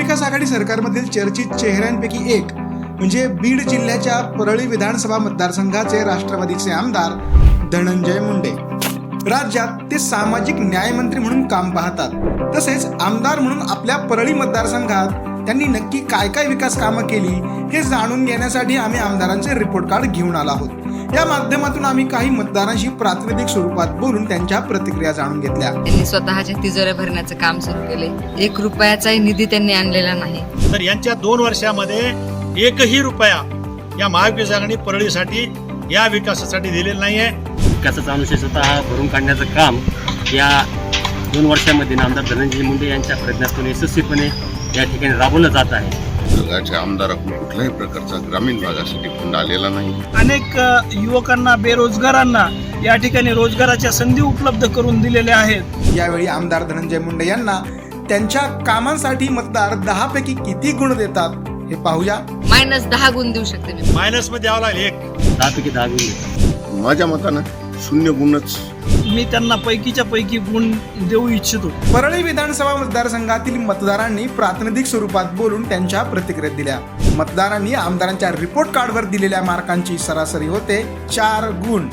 महाविकास आघाडी सरकारमधील चर्चित चेहऱ्यांपैकी एक म्हणजे बीड जिल्ह्याच्या परळी विधानसभा मतदारसंघाचे राष्ट्रवादीचे आमदार धनंजय मुंडे। राज्यात ते सामाजिक न्याय मंत्री म्हणून काम पाहतात। तसेच आमदार म्हणून आपल्या परळी मतदारसंघात त्यांनी नक्की काय काय विकास कामं केली हे जाणून घेण्यासाठी आम्ही आमदारांचे रिपोर्ट कार्ड घेऊन आलो आहोत। या माध्यमातून आम्ही काही मतदारांशी प्रातिनिधिक स्वरूपात बोलून त्यांच्या प्रतिक्रिया जाणून घेतल्या। त्यांनी स्वतःच्या तिजोऱ्या भरण्याचं काम सुरू केले। 1 रुपयाचाही निधी त्यांनी आणलेला नाही। तर यांच्या 2 वर्षामध्ये 1ही रुपया या महाविकास आघाडी परळीसाठी या विकासासाठी दिलेला नाहीये। विकासाचा अनुशेष स्वतः भरून काढण्याचं काम या 2 वर्षामध्ये आमदार धनंजय मुंडे यांच्या प्रयत्नातून यशस्वीपणे या ठिकाणी राबवलं जात आहे। जगाच्या आमदाराकडून कुठल्याही प्रकारचा ग्रामीण भागासाठी फंड आलेला नाही। अनेक युवकांना बेरोजगारांना या ठिकाणी रोजगाराच्या संधी उपलब्ध करून दिलेल्या आहेत। यावेळी आमदार धनंजय मुंडे यांना त्यांच्या कामांसाठी मतदार 10 पैकी किती गुण देतात हे पाहूया। -10 गुण देऊ शकते मी। मायनस मध्ये द्यावं लागेल 10 पैकी 10 गुण। माझ्या मतानं 0 गुणच मी त्यांना पैकीच्या पैकी गुण देऊ इच्छितो। परळी विधानसभा मतदारसंघातील मतदारांनी प्रातिनिधिक स्वरूपात बोलून त्यांच्या प्रतिक्रिया दिल्या। मतदारांनी आमदारांच्या रिपोर्ट कार्डवर दिलेल्या मार्कांची सरासरी होते 4 गुण।